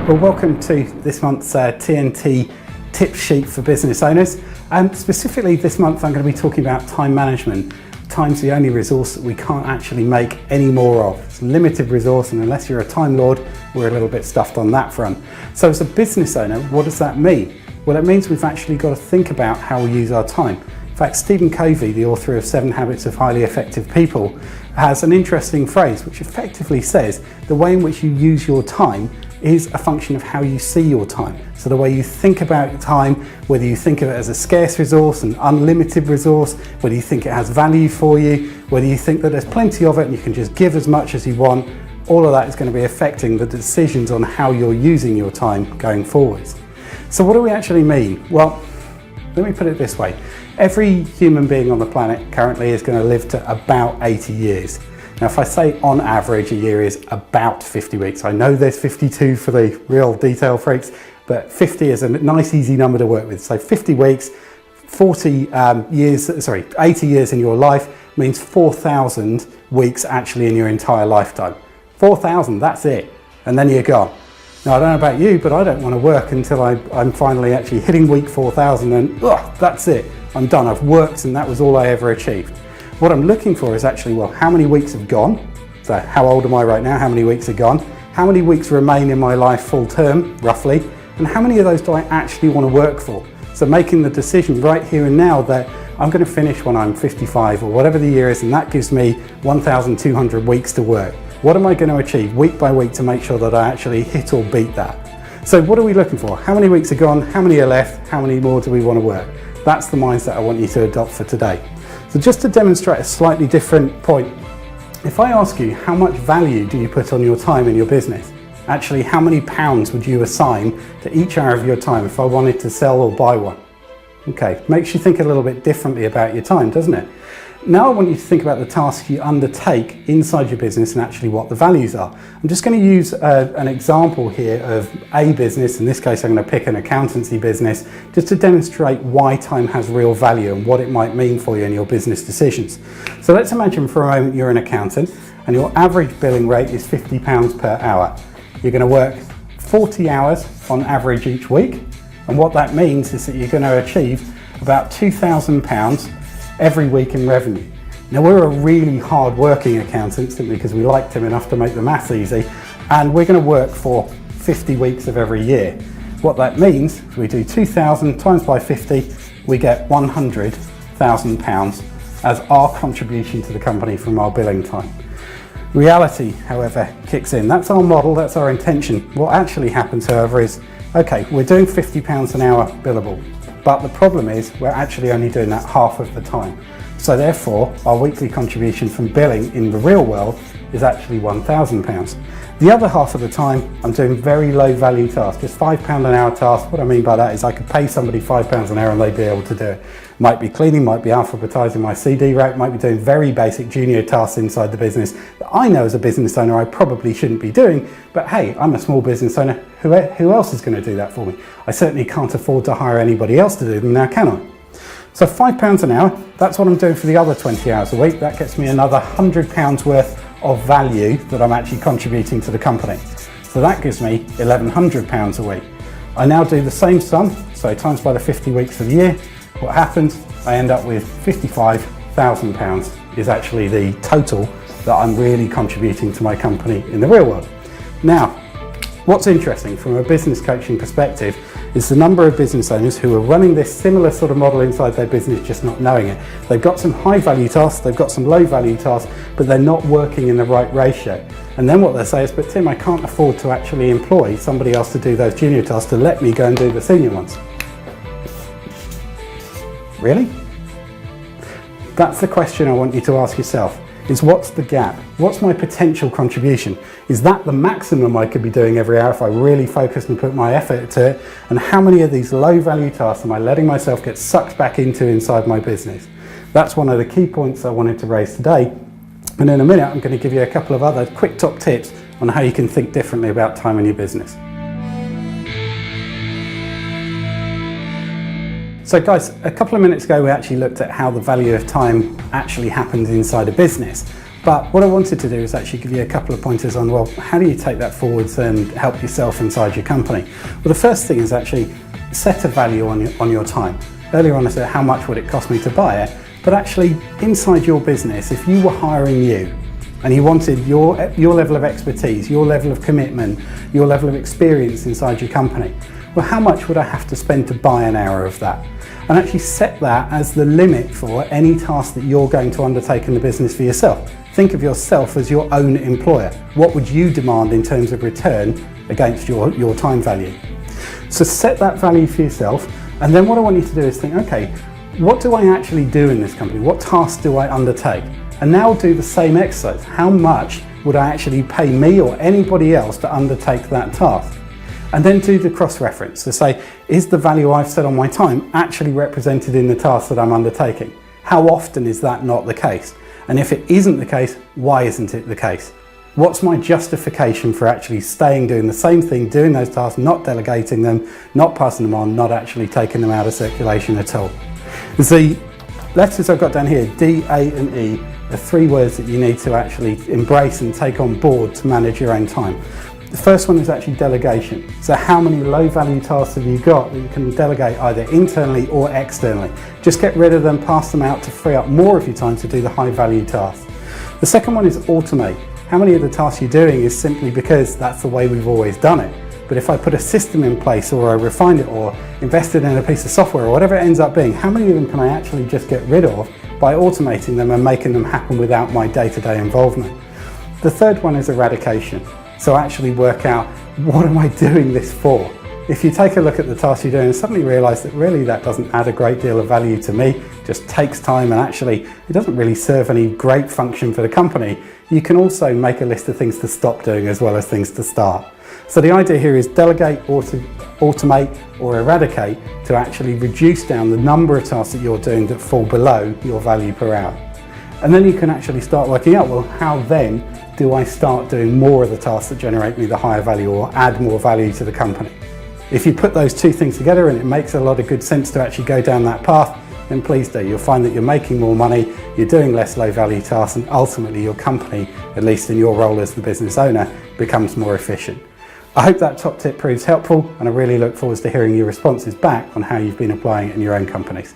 Well, welcome to this month's TNT tip sheet for business owners. And specifically this month, I'm going to be talking about time management. Time's the only resource that we can't actually make any more of. It's a limited resource, and unless you're a time lord, we're a little bit stuffed on that front. So as a business owner, what does that mean? Well, it means we've actually got to think about how we use our time. In fact, Stephen Covey, the author of 7 Habits of Highly Effective People, has an interesting phrase which effectively says the way in which you use your time is a function of how you see your time. So the way you think about your time, whether you think of it as a scarce resource, an unlimited resource, whether you think it has value for you, whether you think that there's plenty of it and you can just give as much as you want, all of that is going to be affecting the decisions on how you're using your time going forwards. So what do we actually mean? Well, let me put it this way. Every human being on the planet currently is going to live to about 80 years. Now, if I say on average a year is about 50 weeks, I know there's 52 for the real detail freaks, but 50 is a nice easy number to work with. So 50 weeks, 80 years in your life means 4,000 weeks actually in your entire lifetime. 4,000, that's it. And then you're gone. Now, I don't know about you, but I don't want to work until I'm finally actually hitting week 4,000 and that's it. I'm done. I've worked and that was all I ever achieved. What I'm looking for is actually, well, how many weeks have gone? So how old am I right now? How many weeks are gone? How many weeks remain in my life full term, roughly? And how many of those do I actually want to work for? So making the decision right here and now that I'm going to finish when I'm 55 or whatever the year is, and that gives me 1,200 weeks to work. What am I going to achieve week by week to make sure that I actually hit or beat that? So what are we looking for? How many weeks are gone? How many are left? How many more do we want to work? That's the mindset I want you to adopt for today. So just to demonstrate a slightly different point, if I ask you how much value do you put on your time in your business? Actually, how many pounds would you assign to each hour of your time if I wanted to sell or buy one? Okay, makes you think a little bit differently about your time, doesn't it? Now I want you to think about the tasks you undertake inside your business and actually what the values are. I'm just going to use an example here of a business. In this case, I'm going to pick an accountancy business just to demonstrate why time has real value and what it might mean for you in your business decisions. So let's imagine for a moment you're an accountant and your average billing rate is £50 per hour. You're going to work 40 hours on average each week, and what that means is that you're going to achieve about £2,000 every week in revenue. Now, we're a really hard working accountant simply because we like them enough to make the maths easy, and we're going to work for 50 weeks of every year. What that means is we do 2,000 times by 50, we get £100,000 as our contribution to the company from our billing time. Reality, however, kicks in. That's our model, that's our intention. What actually happens, however, is, okay, we're doing £50 an hour billable, but the problem is we're actually only doing that half of the time. So therefore, our weekly contribution from billing in the real world is actually £1,000. The other half of the time, I'm doing very low value tasks, just £5 an hour tasks. What I mean by that is I could pay somebody £5 an hour and they'd be able to do it. Might be cleaning, might be alphabetizing my CD rack, might be doing very basic junior tasks inside the business that I know as a business owner I probably shouldn't be doing, but hey, I'm a small business owner, who else is going to do that for me? I certainly can't afford to hire anybody else to do them now, can I? So £5 an hour, that's what I'm doing for the other 20 hours a week. That gets me another £100 worth of value that I'm actually contributing to the company. So that gives me £1,100 a week. I now do the same sum, so times by the 50 weeks of the year. What happens? I end up with £55,000 is actually the total that I'm really contributing to my company in the real world. Now, what's interesting from a business coaching perspective is the number of business owners who are running this similar sort of model inside their business, just not knowing it. They've got some high value tasks, they've got some low value tasks, but they're not working in the right ratio. And then what they say is, but Tim, I can't afford to actually employ somebody else to do those junior tasks to let me go and do the senior ones. Really? That's the question I want you to ask yourself, is what's the gap? What's my potential contribution? Is that the maximum I could be doing every hour if I really focused and put my effort to it? And how many of these low value tasks am I letting myself get sucked back into inside my business? That's one of the key points I wanted to raise today. And in a minute, I'm going to give you a couple of other quick top tips on how you can think differently about time in your business. So guys, a couple of minutes ago we actually looked at how the value of time actually happens inside a business. But what I wanted to do is actually give you a couple of pointers on, well, how do you take that forwards and help yourself inside your company? Well, the first thing is actually set a value on your time. Earlier on I said, how much would it cost me to buy it? But actually, inside your business, if you were hiring you and you wanted your level of expertise, your level of commitment, your level of experience inside your company, well, how much would I have to spend to buy an hour of that? And actually set that as the limit for any task that you're going to undertake in the business for yourself. Think of yourself as your own employer. What would you demand in terms of return against your time value? So set that value for yourself, and then what I want you to do is think, okay, what do I actually do in this company? What tasks do I undertake? And now do the same exercise. How much would I actually pay me or anybody else to undertake that task? And then do the cross-reference to say, is the value I've set on my time actually represented in the task that I'm undertaking? How often is that not the case? And if it isn't the case, why isn't it the case? What's my justification for actually staying doing the same thing, doing those tasks, not delegating them, not passing them on, not actually taking them out of circulation at all? The letters I've got down here, D, A and E, are three words that you need to actually embrace and take on board to manage your own time. The first one is actually delegation. So how many low value tasks have you got that you can delegate either internally or externally? Just get rid of them, pass them out to free up more of your time to do the high value tasks. The second one is automate. How many of the tasks you're doing is simply because that's the way we've always done it. But if I put a system in place, or I refine it, or invested in a piece of software, or whatever it ends up being, how many of them can I actually just get rid of by automating them and making them happen without my day-to-day involvement? The third one is eradication. So actually work out, what am I doing this for? If you take a look at the task you're doing and suddenly realise that really that doesn't add a great deal of value to me, just takes time and actually it doesn't really serve any great function for the company, you can also make a list of things to stop doing as well as things to start. So the idea here is delegate, automate or eradicate to actually reduce down the number of tasks that you're doing that fall below your value per hour. And then you can actually start working out, well, how then do I start doing more of the tasks that generate me the higher value or add more value to the company? If you put those two things together and it makes a lot of good sense to actually go down that path, then please do. You'll find that you're making more money, you're doing less low value tasks, and ultimately your company, at least in your role as the business owner, becomes more efficient. I hope that top tip proves helpful, and I really look forward to hearing your responses back on how you've been applying it in your own companies.